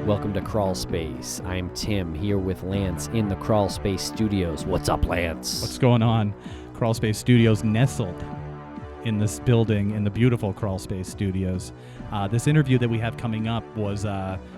Welcome to Crawlspace. I'm Tim, here with Lance in the Crawlspace studios. What's up, Lance? What's going on? Crawlspace Studios nestled in this building in the beautiful Crawlspace Studios. This interview that we have coming up was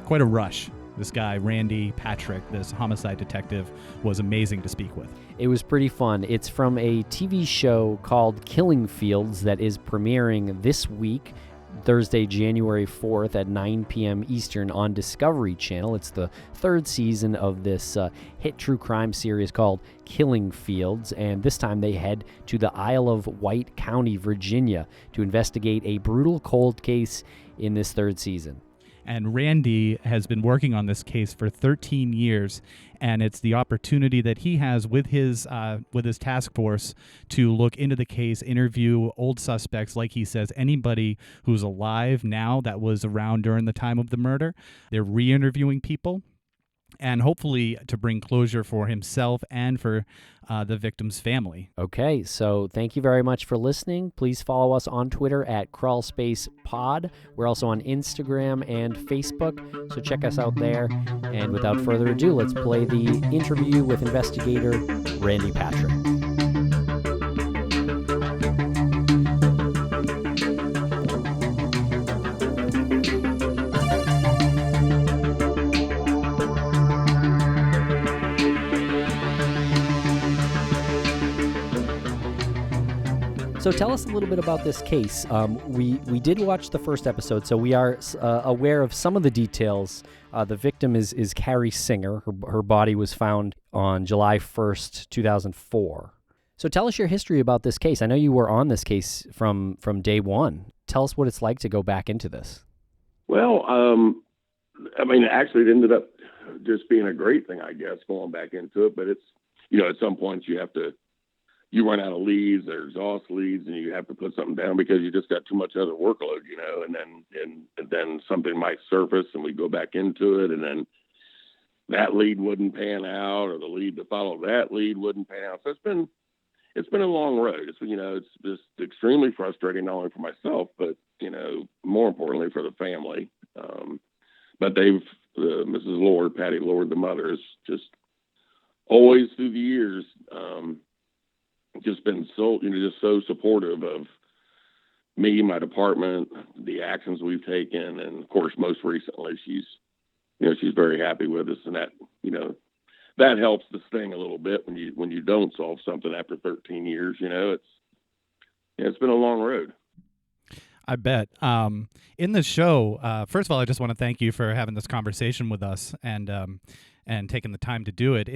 quite a rush. This guy, Randy Patrick, this homicide detective, was amazing to speak with. It was pretty fun. It's from a TV show called Killing Fields that is premiering this week, Thursday, January 4th at 9 p.m. Eastern on Discovery Channel. It's the third season of this hit true crime series called Killing Fields, and this time they head to the Isle of Wight County, Virginia, to investigate a brutal cold case in this third season. And Randy has been working on this case for 13 years, and it's the opportunity that he has with his task force to look into the case, interview old suspects, like he says, anybody who's alive now that was around during the time of the murder. They're re-interviewing people, and hopefully to bring closure for himself and for the victim's family. Okay, so thank you very much for listening. Please follow us on Twitter at CrawlspacePod. We're also on Instagram and Facebook, so check us out there. And without further ado, let's play the interview with investigator Randy Patrick. So tell us a little bit about this case. We did watch the first episode, so we are aware of some of the details. The victim is Carrie Singer. Her body was found on July 1st, 2004. So tell us your history about this case. I know you were on this case from day one. Tell us what it's like to go back into this. Well, actually it ended up just being a great thing, I guess, going back into it. But it's, at some points you run out of leads or exhaust leads, and you have to put something down because you just got too much other workload, and then something might surface and we go back into it, and then that lead wouldn't pan out, or the lead to follow that lead wouldn't pan out. So it's been a long road. It's just extremely frustrating, not only for myself, but, more importantly for the family. But Mrs. Lord, Patty Lord, the mother, is just always through the years, just been so supportive of me, my department, the actions we've taken, and of course, most recently, she's very happy with us, and that helps the sting a little bit when you don't solve something after 13 years. It's been a long road. I bet. In the show, first of all, I just want to thank you for having this conversation with us and taking the time to do it.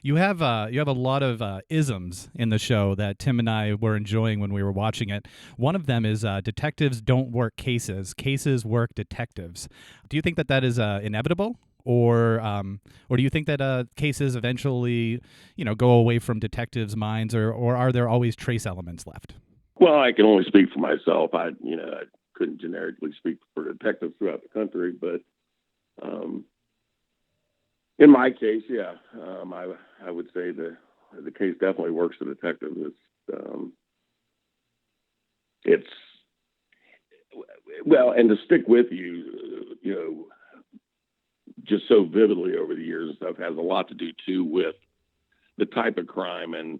You have a lot of isms in the show that Tim and I were enjoying when we were watching it. One of them is detectives don't work cases; cases work detectives. Do you think that is inevitable, or do you think that cases eventually, go away from detectives' minds, or are there always trace elements left? Well, I can only speak for myself. I couldn't generically speak for detectives throughout the country, but in my case, yeah, I would say the case definitely works for detectives. It's and to stick with you, just so vividly over the years and stuff, has a lot to do too with the type of crime and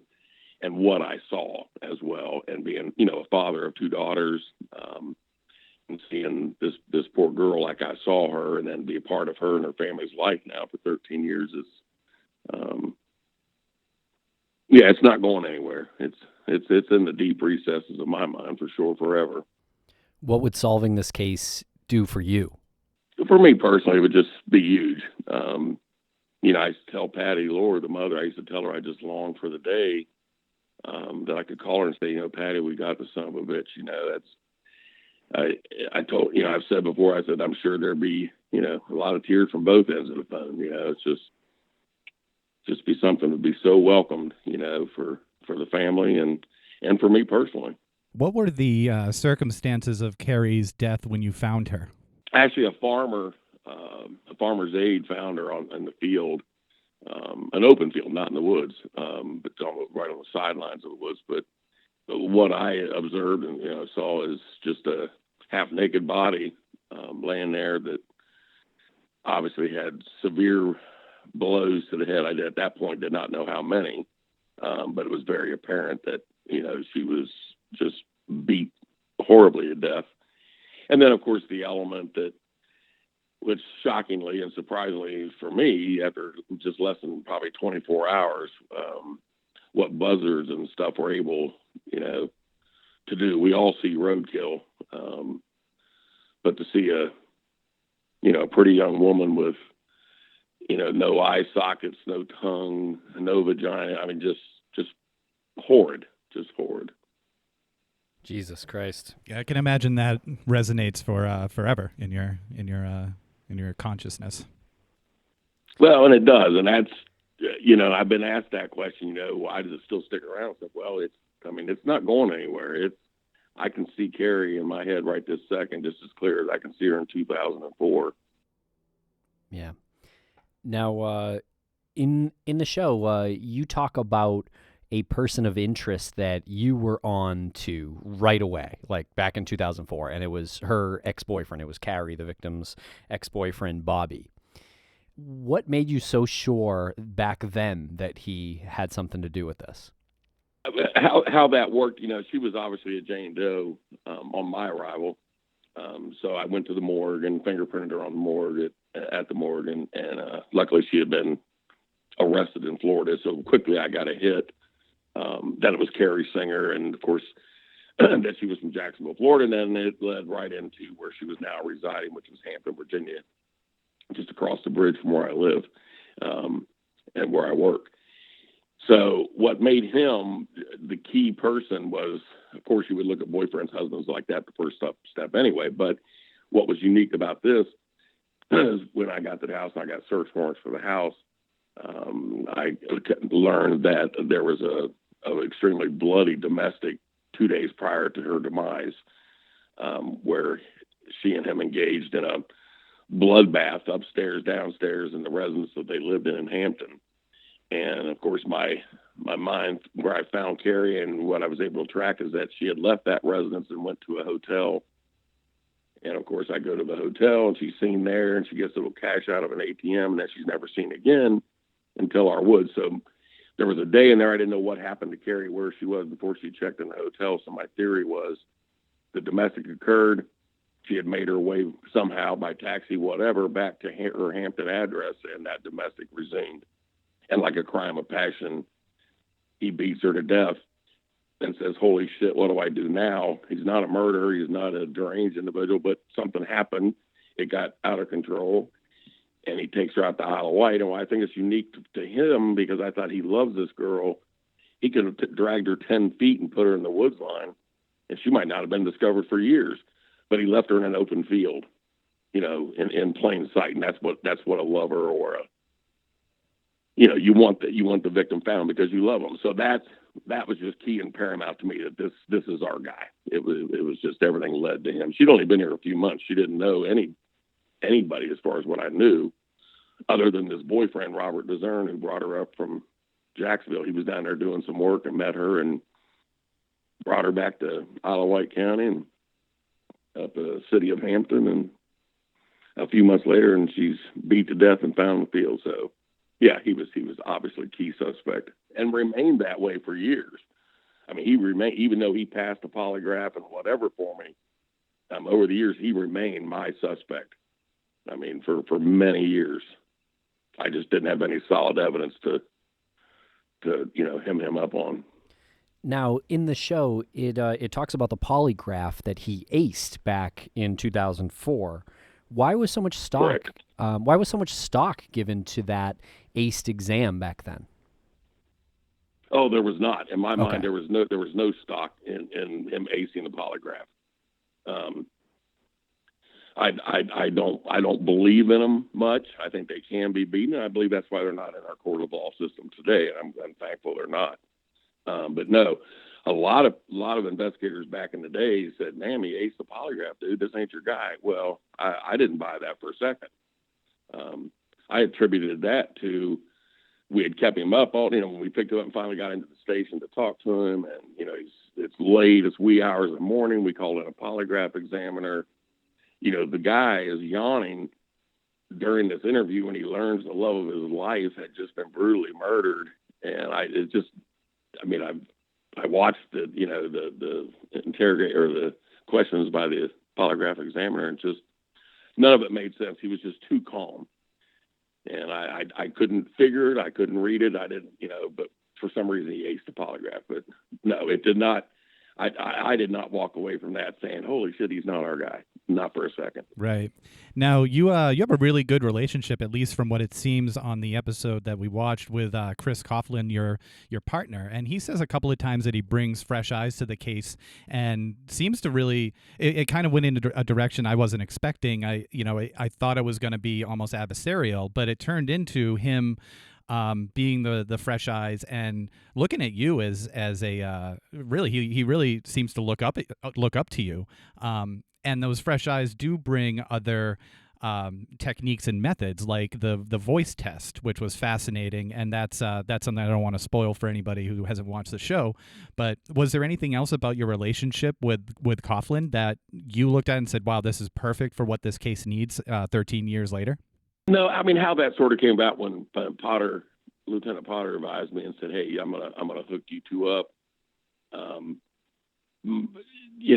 what I saw as well, and being a father of two daughters, and seeing this poor girl like I saw her, and then be a part of her and her family's life now for 13 years is, it's not going anywhere. It's in the deep recesses of my mind for sure, forever. What would solving this case do for you? For me personally, it would just be huge. I used to tell Patty Lord, the mother, I used to tell her I just longed for the day that I could call her and say, Patty, we got the son of a bitch. I told, I've said before, I said, I'm sure there'd be, a lot of tears from both ends of the phone. It's just be something to be so welcomed, for the family and for me personally. What were the circumstances of Carrie's death when you found her? Actually, a farmer's aide found her in the field, an open field, not in the woods, but right on the sidelines of the woods. But what I observed and saw is just a half-naked body laying there that obviously had severe blows to the head. I at that point did not know how many, but it was very apparent that, she was just beat horribly to death. And then, of course, the element that, which shockingly and surprisingly for me, after just less than probably 24 hours, what buzzers and stuff were able, to do. We all see roadkill, but to see a pretty young woman with, no eye sockets, no tongue, no vagina. I mean, just horrid, just horrid. Jesus Christ. Yeah, I can imagine that resonates for forever in your consciousness. Well, and it does, and that's, I've been asked that question. Why does it still stick around? So, well, it's not going anywhere. I can see Carrie in my head right this second, just as clear as I can see her in 2004. Yeah. Now, in the show, you talk about a person of interest that you were on to right away, like back in 2004, and it was her ex-boyfriend. It was Carrie, the victim's ex-boyfriend, Bobby. What made you so sure back then that he had something to do with this? How that worked, she was obviously a Jane Doe on my arrival. So I went to the morgue and fingerprinted her on the morgue at the morgue, and luckily she had been arrested in Florida. So quickly I got a hit that it was Carrie Singer, and of course that she was from Jacksonville, Florida. And then it led right into where she was now residing, which was Hampton, Virginia, just across the bridge from where I live and where I work. So what made him the key person was, of course, you would look at boyfriends, husbands like that, the first step anyway. But what was unique about this is when I got to the house and I got search warrants for the house, I learned that there was a extremely bloody domestic 2 days prior to her demise, where she and him engaged in a bloodbath upstairs, downstairs in the residence that they lived in Hampton. And of course, my mind, where I found Carrie and what I was able to track, is that she had left that residence and went to a hotel. And of course, I go to the hotel and she's seen there, and she gets a little cash out of an ATM, and that she's never seen again until our woods. So there was a day in there I didn't know what happened to Carrie, where she was before she checked in the hotel. So my theory was the domestic occurred. She had made her way somehow by taxi, whatever, back to her Hampton address, and that domestic resumed. And like a crime of passion, he beats her to death and says, "Holy shit, what do I do now?" He's not a murderer. He's not a deranged individual, but something happened. It got out of control, and he takes her out to Isle of Wight. And I think it's unique to him, because I thought he loves this girl. He could have dragged her 10 feet and put her in the woods line, and she might not have been discovered for years. But he left her in an open field, in plain sight. And that's what a lover or you want the victim found because you love them. So that was just key and paramount to me, that this is our guy. It was just, everything led to him. She'd only been here a few months. She didn't know anybody as far as what I knew, other than this boyfriend, Robert DeZern, who brought her up from Jacksonville. He was down there doing some work and met her and brought her back to Isle of Wight County and up the city of Hampton. And a few months later, and she's beat to death and found in the field. So yeah, he was obviously key suspect, and remained that way for years. I mean, he remained, even though he passed a polygraph and whatever for me, over the years, he remained my suspect. I mean, for many years. I just didn't have any solid evidence to hem him up on. Now, in the show, it talks about the polygraph that he aced back in 2004. Why was so much stock? Why was so much stock given to that aced exam back then? Oh, there was not. In my mind, Okay. there was no stock in him acing the polygraph. I don't believe in them much. I think they can be beaten. I believe that's why they're not in our court of law system today, and I'm thankful they're not. But no, a lot of investigators back in the day said, "Man, he aced the polygraph, dude. This ain't your guy." Well, I didn't buy that for a second. I attributed that to, we had kept him up all, when we picked him up and finally got into the station to talk to him, and it's late, it's wee hours of the morning. We called in a polygraph examiner. The guy is yawning during this interview when he learns the love of his life had just been brutally murdered. And I watched the interrogate or the questions by the polygraph examiner, and just none of it made sense. He was just too calm. And I couldn't figure it. I couldn't read it. I didn't, but for some reason he aced the polygraph. But no, it did not. I did not walk away from that saying, holy shit, he's not our guy. Not for a second. Right. Now, you have a really good relationship, at least from what it seems on the episode that we watched with Chris Coughlin, your partner. And he says a couple of times that he brings fresh eyes to the case and seems to really, it kind of went in a direction I wasn't expecting. I thought it was going to be almost adversarial, but it turned into him being the fresh eyes and looking at you as a really he really seems to look up to you, and those fresh eyes do bring other techniques and methods like the voice test, which was fascinating, and that's something I don't want to spoil for anybody who hasn't watched the show. But was there anything else about your relationship with Coughlin that you looked at and said, wow, this is perfect for what this case needs 13 years later? No, I mean, how that sort of came about when Lieutenant Potter advised me and said, "Hey, I'm gonna hook you two up." And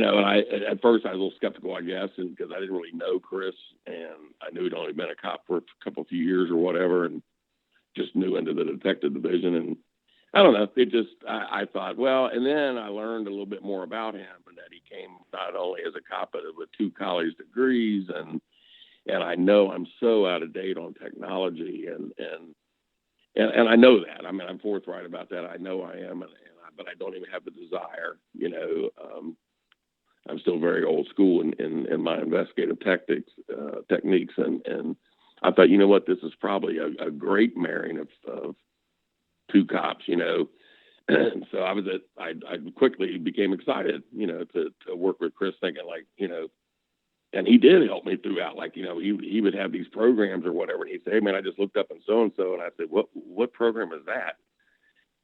I at first I was a little skeptical, I guess, and because I didn't really know Chris, and I knew he'd only been a cop for a few years or whatever, and just knew into the detective division, and I don't know. It just I thought, well, and then I learned a little bit more about him, and that he came not only as a cop but with 2 college degrees, and I know I'm so out of date on technology, and I know that. I mean, I'm forthright about that. I know I am, but I don't even have the desire. I'm still very old school in my investigative techniques, and I thought, you know what, this is probably a great marrying of 2 cops. And so I quickly became excited, to work with Chris, thinking like, and he did help me throughout. Like, he would have these programs or whatever, and he'd say, "Hey, man, I just looked up in so-and-so." And I said, what program is that?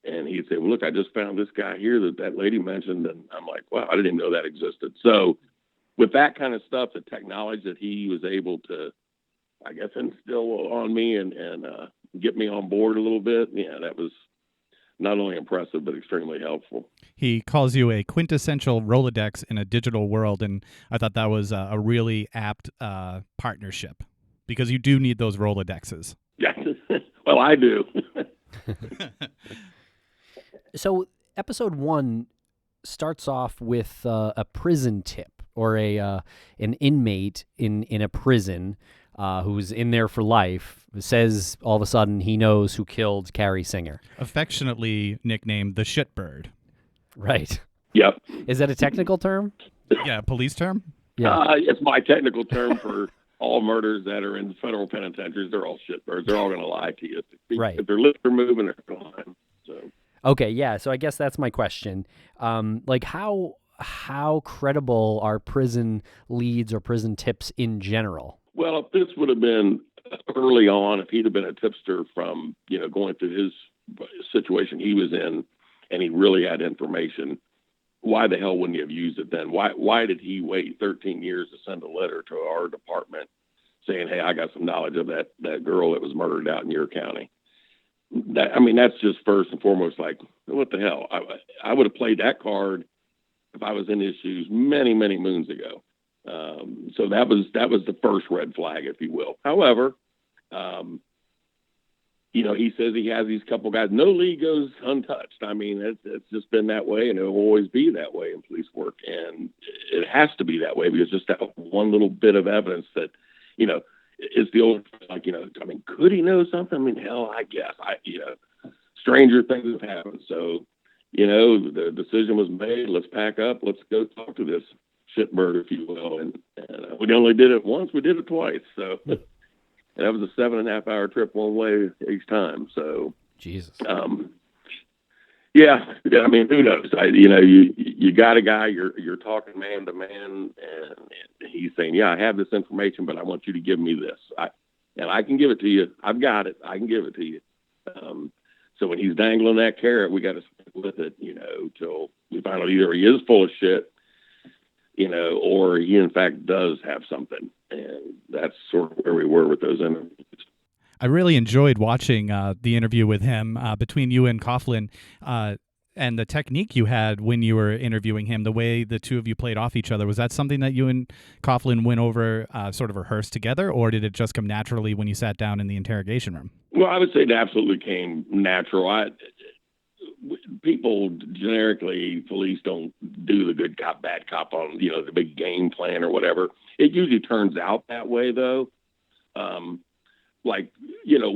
And he'd say, "Well, look, I just found this guy here that lady mentioned." And I'm like, wow, I didn't even know that existed. So with that kind of stuff, the technology that he was able to, I guess, instill on me and get me on board a little bit, yeah, that was not only impressive, but extremely helpful. He calls you a quintessential Rolodex in a digital world, and I thought that was a really apt partnership, because you do need those Rolodexes. Yeah, well, I do. So episode 1 starts off with a prison tip, or an inmate in a prison who's in there for life says all of a sudden he knows who killed Carrie Singer. Affectionately nicknamed the Shitbird. Right. Yep. Is that a technical term? Yeah, police term? Yeah. It's my technical term for all murders that are in federal penitentiaries. They're all shitbirds. They're all going to lie to you. Right. If their lips are moving, they're lying. So. Okay, yeah. So I guess that's my question. How credible are prison leads or prison tips in general? Well, if this would have been early on, if he'd have been a tipster from, going through his situation he was in, and he really had information, why the hell wouldn't he have used it then? Why did he wait 13 years to send a letter to our department saying, "Hey, I got some knowledge of that girl that was murdered out in your county"? That's just first and foremost, like, what the hell? I would have played that card if I was in his shoes many, many moons ago. So that was the first red flag, if you will. However, he says he has these couple guys. No lead goes untouched. It's just been that way, and it will always be that way in police work. And it has to be that way, because just that one little bit of evidence that, it's the old, like, could he know something? Hell, I guess. Stranger things have happened. So, the decision was made. Let's pack up. Let's go talk to this shitbird, if you will. And we only did it once. We did it twice. So that was a 7.5-hour trip one way each time. So, Jesus. Yeah. Who knows? You got a guy, you're talking man to man, and he's saying, "Yeah, I have this information, but I want you to give me this. I can give it to you. I've got it. I can give it to you." So when he's dangling that carrot, we got to stick with it, till we find out either he is full of shit, or he in fact does have something. And that's sort of where we were with those interviews. I really enjoyed watching the interview with him between you and Coughlin, and the technique you had when you were interviewing him, the way the two of you played off each other. Was that something that you and Coughlin went over, sort of rehearsed together, or did it just come naturally when you sat down in the interrogation room? Well, I would say it absolutely came natural. People generically, police don't do the good cop, bad cop on, the big game plan or whatever. It usually turns out that way, though.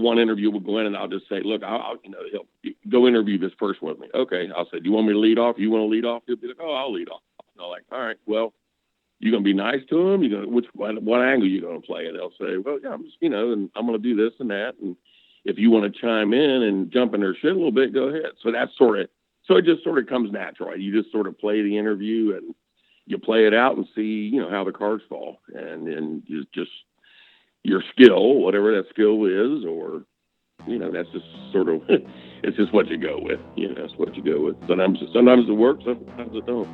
One interview will go in and I'll just say, look, I'll he'll go interview this person with me. Okay. I'll say, do you want me to lead off? You want to lead off? He'll be like, oh, I'll lead off. I'm like, all right, well, you going to be nice to him? You going to, what angle you going to play? And they'll say, well, yeah, I'm just, and I'm going to do this and that. And if you want to chime in and jump in their shit a little bit, go ahead. So that's so it just sort of comes natural. Right? You just sort of play the interview and you play it out and see, how the cards fall. And then you just, your skill, whatever that skill is, or, that's just sort of, it's just what you go with. That's what you go with. Sometimes it works, sometimes it don't.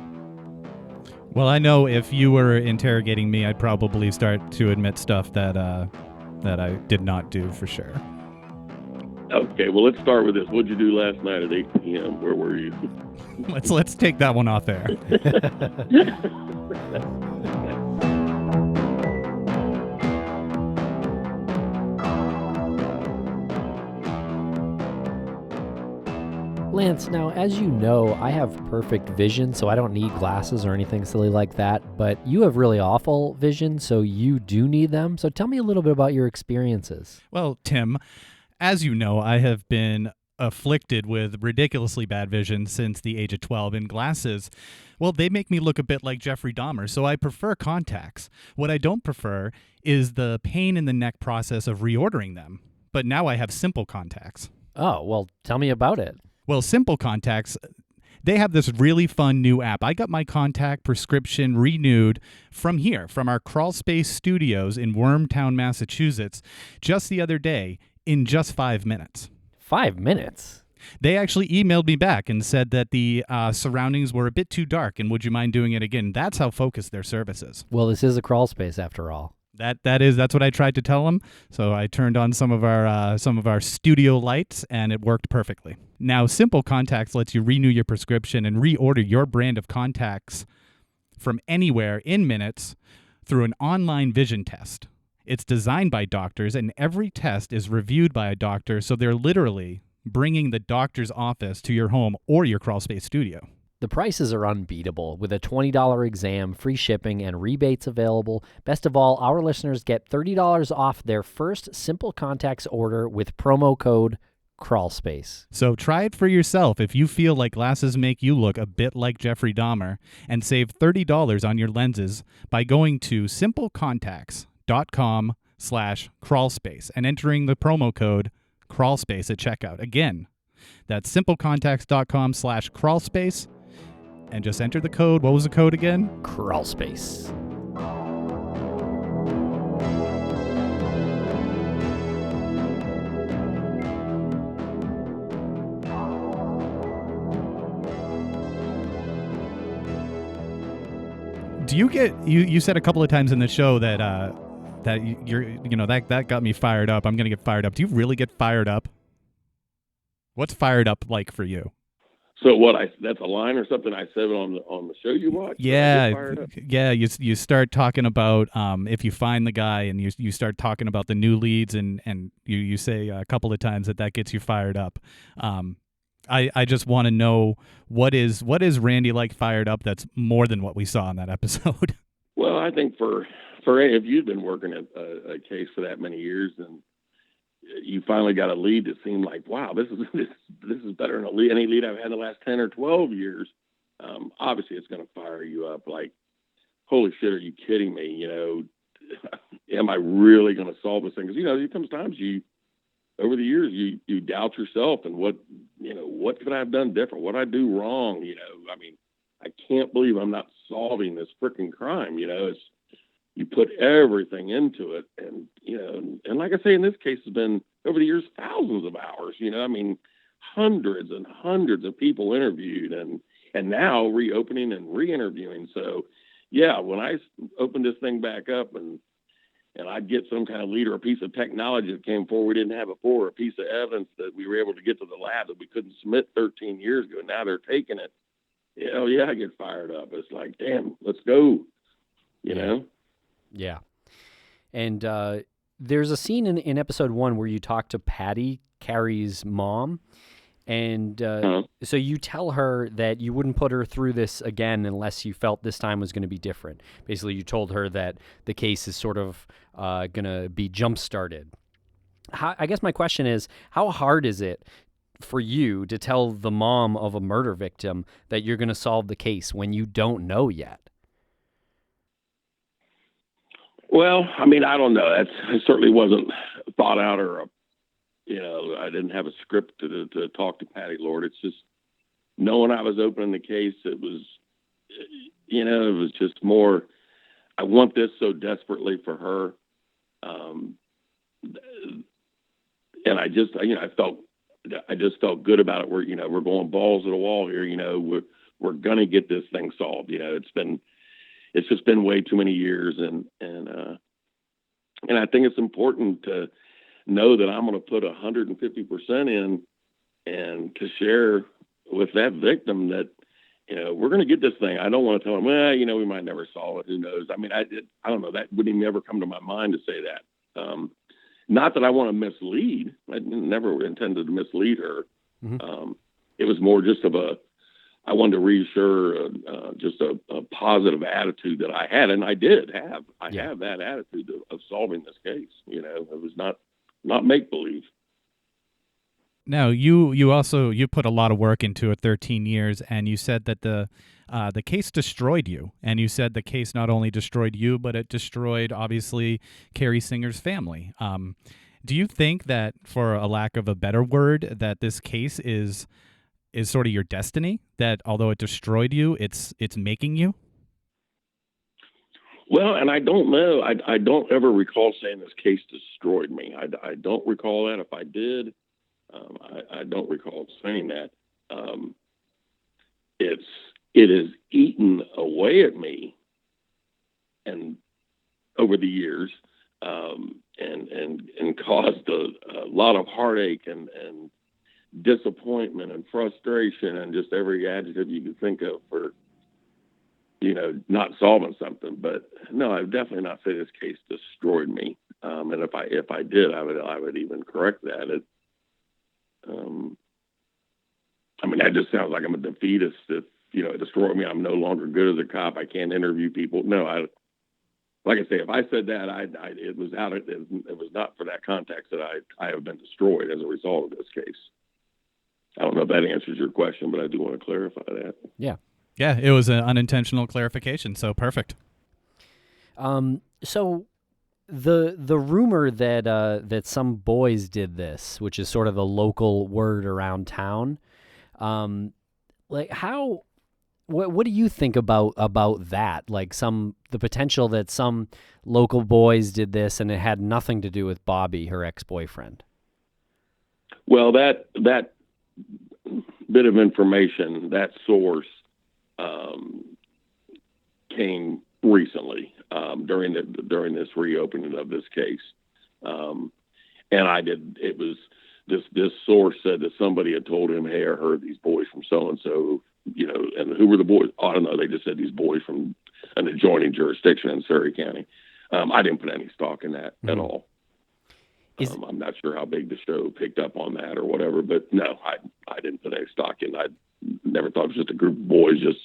Well, I know if you were interrogating me, I'd probably start to admit stuff that I did not do for sure. Okay, well, let's start with this. What'd you do last night at 8 p.m.? Where were you? Let's take that one off air. Lance, now, as you know, I have perfect vision, so I don't need glasses or anything silly like that, but you have really awful vision, so you do need them. So tell me a little bit about your experiences. Well, Tim, as you know, I have been afflicted with ridiculously bad vision since the age of 12, and glasses, well, they make me look a bit like Jeffrey Dahmer, so I prefer contacts. What I don't prefer is the pain in the neck process of reordering them, but now I have simple contacts. Oh, well, tell me about it. Well, Simple Contacts, they have this really fun new app. I got my contact prescription renewed from here, from our Crawlspace studios in Wormtown, Massachusetts, just the other day in just 5 minutes. 5 minutes? They actually emailed me back and said that the surroundings were a bit too dark, and would you mind doing it again? That's how focused their service is. Well, this is a crawl space after all. That's what I tried to tell them. So I turned on some of our studio lights, and it worked perfectly. Now, Simple Contacts lets you renew your prescription and reorder your brand of contacts from anywhere in minutes through an online vision test. It's designed by doctors, and every test is reviewed by a doctor, so they're literally bringing the doctor's office to your home or your Crawlspace studio. The prices are unbeatable, with a $20 exam, free shipping, and rebates available. Best of all, our listeners get $30 off their first Simple Contacts order with promo code Crawlspace. So try it for yourself if you feel like glasses make you look a bit like Jeffrey Dahmer, and save $30 on your lenses by going to simplecontacts.com/crawlspace and entering the promo code Crawlspace at checkout. Again, that's simplecontacts.com/crawlspace. And just enter the code. What was the code again? Crawlspace. Do you get you said a couple of times in the show that that got me fired up. I'm gonna get fired up. Do you really get fired up? What's fired up like for you? So that's a line or something I said on the show you watched? Yeah. You start talking about if you find the guy, and you start talking about the new leads, and you say a couple of times that gets you fired up. I just want to know what is Randy like fired up that's more than what we saw in that episode. Well, I think for if you've been working a case for that many years, and you finally got a lead that seemed like, wow, this is better than any lead I've had in the last 10 or 12 years. Obviously, it's going to fire you up. Like, holy shit, are you kidding me? Am I really going to solve this thing? Because there comes times over the years you doubt yourself, and what could I have done different? What I do wrong? I can't believe I'm not solving this freaking crime. You put everything into it, and like I say, in this case, has been over the years thousands of hours. Hundreds and hundreds of people interviewed, and now reopening and re-interviewing. So, yeah, when I opened this thing back up, and and I'd get some kind of lead or a piece of technology that came forward we didn't have before, a piece of evidence that we were able to get to the lab that we couldn't submit 13 years ago. Now they're taking it. Hell yeah, I get fired up. It's like, damn, let's go. You know? Yeah. And there's a scene in episode 1 where you talk to Patty, Carrie's mom. And so you tell her that you wouldn't put her through this again unless you felt this time was going to be different. Basically, you told her that the case is sort of going to be jump-started. I guess my question is, how hard is it for you to tell the mom of a murder victim that you're going to solve the case when you don't know yet? Well, I mean, I don't know. It certainly wasn't thought out I didn't have a script to talk to Patty Lord. It's just knowing I was opening the case. It was, it was just more, I want this so desperately for her. And I just felt good about it. We're going balls to the wall here. We're going to get this thing solved. It's just been way too many years. And I think it's important to know that I'm going to put 150% in and to share with that victim that, we're going to get this thing. I don't want to tell them, we might never solve it. Who knows? I mean, I don't know. That wouldn't even ever come to my mind to say that. Not that I want to mislead. I never intended to mislead her. Mm-hmm. It was more just I wanted to reassure just a positive attitude that I had. And I did have. I have that attitude of solving this case. It was not make-believe. Now, you put a lot of work into it, 13 years, and you said that the case destroyed you. And you said the case not only destroyed you, but it destroyed, obviously, Carrie Singer's family. Do you think that, for a lack of a better word, that this case is sort of your destiny? That although it destroyed you, it's making you? Well, and I don't know. I don't ever recall saying this case destroyed me. I don't recall that. If I did, I don't recall saying that. It has eaten away at me, and over the years, and caused a lot of heartache and disappointment and frustration and just every adjective you could think of for not solving something. But no, I would definitely not say this case destroyed me. And if I did, I would even correct that. That just sounds like I'm a defeatist. If it destroyed me, I'm no longer good as a cop. I can't interview people. No, like I say, if I said that, it was not for that context that I have been destroyed as a result of this case. I don't know if that answers your question, but I do want to clarify that. Yeah. Yeah, it was an unintentional clarification, so perfect. So the rumor that some boys did this, which is sort of the local word around town, what do you think about that? Like the potential that some local boys did this and it had nothing to do with Bobby, her ex-boyfriend. Well, that bit of information, that source, came recently during this reopening of this case, and it was this source said that somebody had told him, "Hey, I heard these boys from so and so, and who were the boys? I don't know. They just said these boys from an adjoining jurisdiction in Surrey County." I didn't put any stock in that at all. I'm not sure how big the show picked up on that or whatever, but no, I didn't put any stock in. I never thought it was just a group of boys just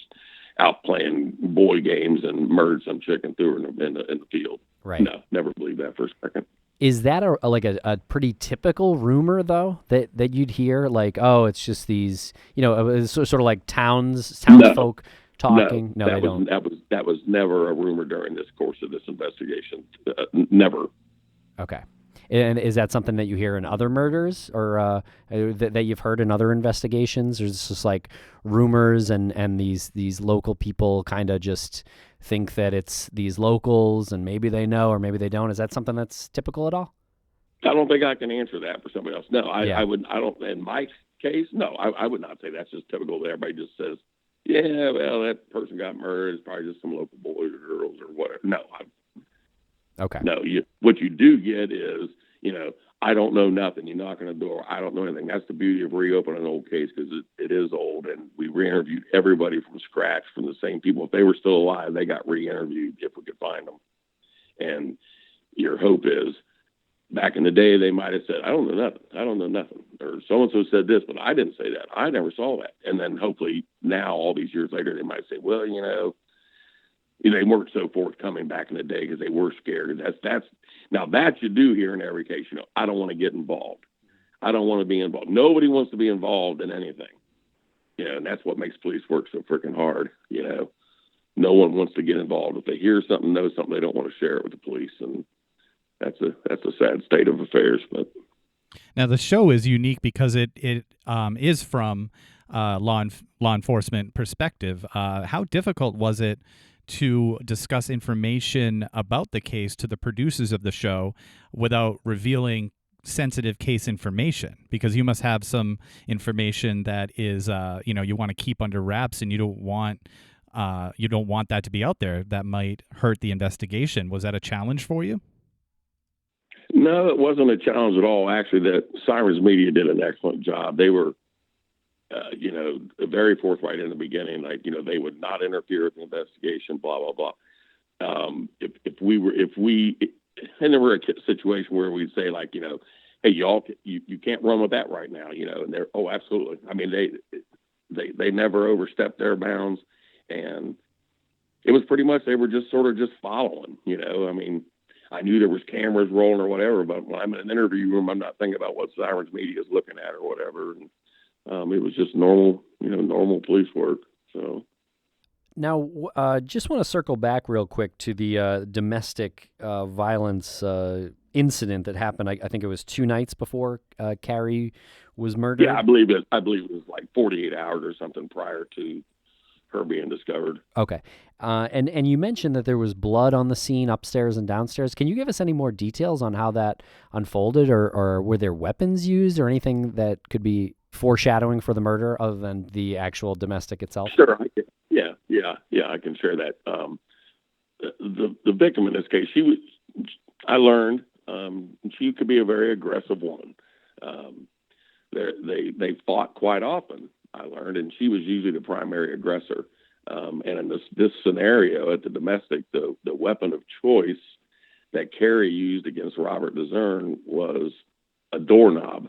out playing boy games and murdered some chick and threw her in the field. Right. No, never believed that for a second. Is that a pretty typical rumor though that you'd hear? Like, oh, it's just these, it's sort of like townsfolk talking. No, they don't. That was never a rumor during this course of this investigation. Never. Okay. And is that something that you hear in other murders or that you've heard in other investigations? Or is this just like rumors and these local people kind of just think that it's these locals and maybe they know or maybe they don't? Is that something that's typical at all? I don't think I can answer that for somebody else. No, I don't. In my case, no, I would not say that's just typical that everybody just says, yeah, well, that person got murdered. It's probably just some local boys or girls or whatever. No, Okay. No, what you do get is, I don't know nothing. You knock on the door, I don't know anything. That's the beauty of reopening an old case, because it is old, and we re-interviewed everybody from scratch, from the same people. If they were still alive, they got re-interviewed if we could find them. And your hope is, back in the day, they might have said, I don't know nothing. Or so-and-so said this, but I didn't say that. I never saw that. And then hopefully now, all these years later, they might say, well, they weren't so forthcoming back in the day because they were scared. Now that you do here in every case, I don't want to get involved. I don't want to be involved. Nobody wants to be involved in anything. And that's what makes police work so freaking hard. No one wants to get involved. If they hear something, know something, they don't want to share it with the police. And that's a sad state of affairs. But now the show is unique because it is from law enforcement perspective. How difficult was it to discuss information about the case to the producers of the show without revealing sensitive case information? Because you must have some information that is, you want to keep under wraps, and you don't want that to be out there. That might hurt the investigation. Was that a challenge for you? No, it wasn't a challenge at all. Actually, the Sirens Media did an excellent job. They were, very forthright in the beginning. Like, they would not interfere with the investigation, blah, blah, blah. And there were a situation where we'd say, like, hey, y'all, you can't run with that right now, and they're, oh, absolutely. I mean, they never overstepped their bounds, and it was pretty much, they were just sort of just following, I mean, I knew there was cameras rolling or whatever, but when I'm in an interview room, I'm not thinking about what Sirens Media is looking at or whatever. And it was just normal police work. So now, just want to circle back real quick to the domestic violence incident that happened. I think it was 2 nights before Carrie was murdered. Yeah, I believe it was like 48 hours or something prior to her being discovered. Okay. And you mentioned that there was blood on the scene upstairs and downstairs. Can you give us any more details on how that unfolded, or were there weapons used or anything that could be foreshadowing for the murder other than the actual domestic itself? Sure. I can share that. The victim in this case, I learned she could be a very aggressive woman. They fought quite often, I learned, and she was usually the primary aggressor. And in this scenario at the domestic, the weapon of choice that Carrie used against Robert DeZern was a doorknob.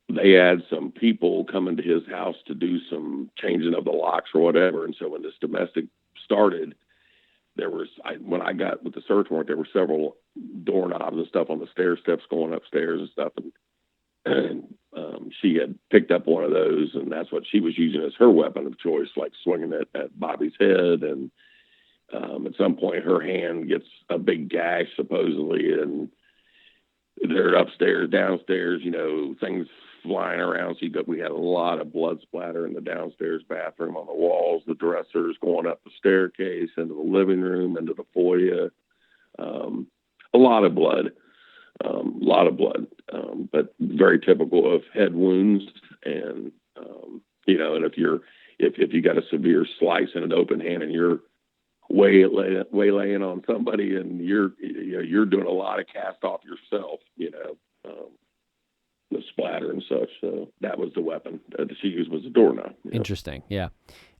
They had some people coming to his house to do some changing of the locks or whatever. And so when this domestic started, when I got with the search warrant, there were several doorknobs and stuff on the stair steps going upstairs and stuff. And she had picked up one of those, and that's what she was using as her weapon of choice, like swinging it at Bobby's head. And at some point, her hand gets a big gash, supposedly, and they're upstairs, downstairs, things flying around. We had a lot of blood splatter in the downstairs bathroom, on the walls, the dressers, going up the staircase, into the living room, into the foyer. A lot of blood. But very typical of head wounds. And, and if you got a severe slice in an open hand and you're waylaying on somebody, and you're doing a lot of cast off yourself, the splatter and such. So that was the weapon that she used, was a doorknob. Interesting. Yeah.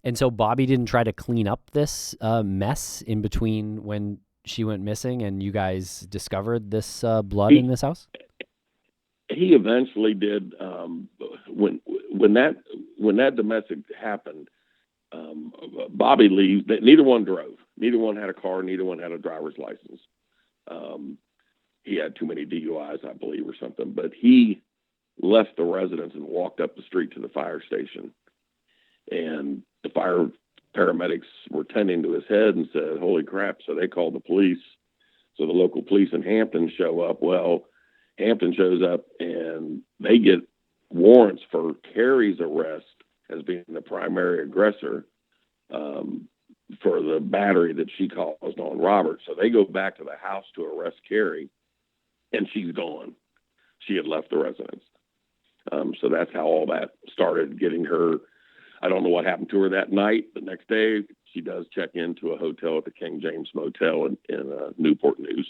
And so Bobby didn't try to clean up this mess in between when she went missing and you guys discovered this blood in this house? He eventually did. When that domestic happened, Bobby leaves. Neither one drove. Neither one had a car. Neither one had a driver's license. He had too many DUIs, I believe, or something. But he left the residence and walked up the street to the fire station. And the fire paramedics were tending to his head and said, holy crap. So they called the police. So the local police in Hampton show up. Well, Hampton shows up and they get warrants for Carrie's arrest as being the primary aggressor for the battery that she caused on Robert. So they go back to the house to arrest Carrie, and she's gone. She had left the residence. So that's how all that started, getting her. I don't know what happened to her that night. The next day, she does check into a hotel at the King James Motel in Newport News,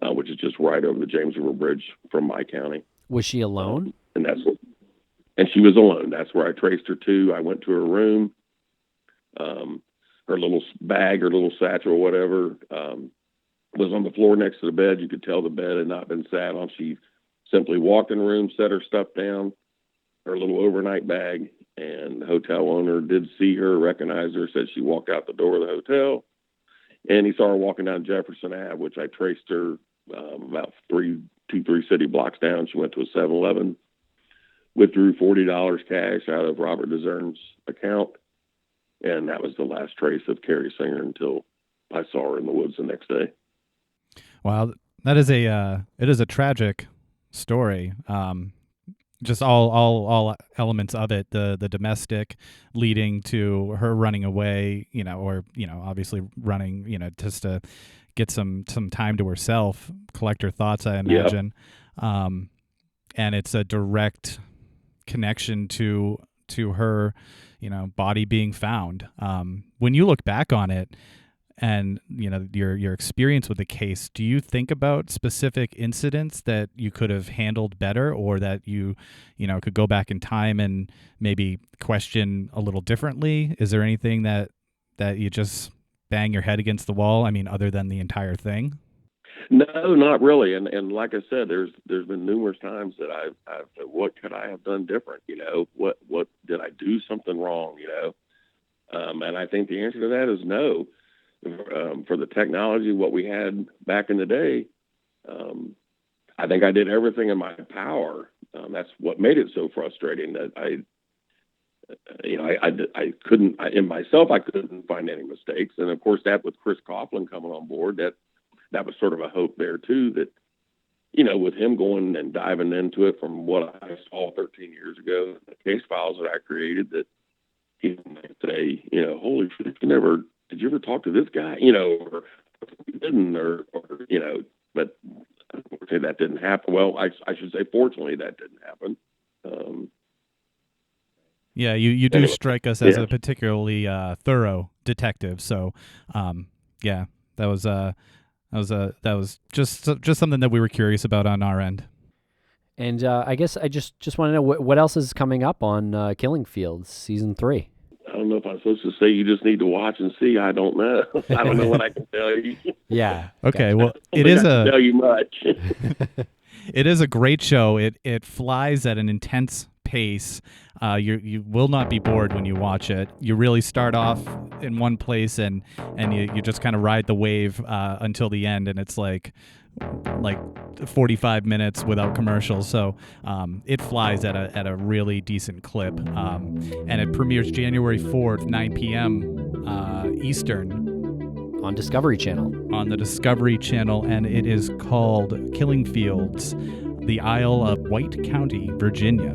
which is just right over the James River Bridge from Wight County. Was she alone? And she was alone. That's where I traced her to. I went to her room. Her little bag, her little satchel, whatever, was on the floor next to the bed. You could tell the bed had not been sat on. She simply walked in the room, set her stuff down, her little overnight bag, and the hotel owner did see her, recognized her, said she walked out the door of the hotel, and he saw her walking down Jefferson Ave, which I traced her about three city blocks down. She went to a 7-Eleven, withdrew $40 cash out of Robert DeZern's account, and that was the last trace of Carrie Singer until I saw her in the woods the next day. Wow, that is it is a tragic story. Just all elements of it, the domestic leading to her running away, or obviously running, just to get some time to herself, collect her thoughts, I imagine. Yep. And it's a direct connection to her, body being found. When you look back on it and, your experience with the case, do you think about specific incidents that you could have handled better, or that you could go back in time and maybe question a little differently? Is there anything that you just bang your head against the wall? I mean, other than the entire thing? No, not really. And like I said, there's been numerous times that I've said, what could I have done different? What did I do something wrong? And I think the answer to that is no. For the technology, what we had back in the day, I think I did everything in my power. That's what made it so frustrating, that I couldn't find any mistakes. And of course, that with Chris Coughlin coming on board, that was sort of a hope there too, that, with him going and diving into it from what I saw 13 years ago, the case files that I created, that he might say, holy shit, did you ever talk to this guy? Or didn't, or but unfortunately that didn't happen. Well, I should say, fortunately, that didn't happen. Yeah, you do strike us as a particularly thorough detective. So, yeah, that was just something that we were curious about on our end. And I guess I just want to know what else is coming up on Killing Fields season 3. I don't know if I'm supposed to say you just need to watch and see. I don't know. I don't know what I can tell you. Yeah. Okay. Well, it is tell you much. It is a great show. It flies at an intense pace. You will not be bored when you watch it. You really start off in one place and you just kind of ride the wave until the end, and it's like 45 minutes without commercials. So it flies at a really decent clip, and it premieres January 4th, 9 p.m. Eastern on Discovery Channel. On the Discovery Channel, and it is called Killing Fields, the Isle of Wight County, Virginia.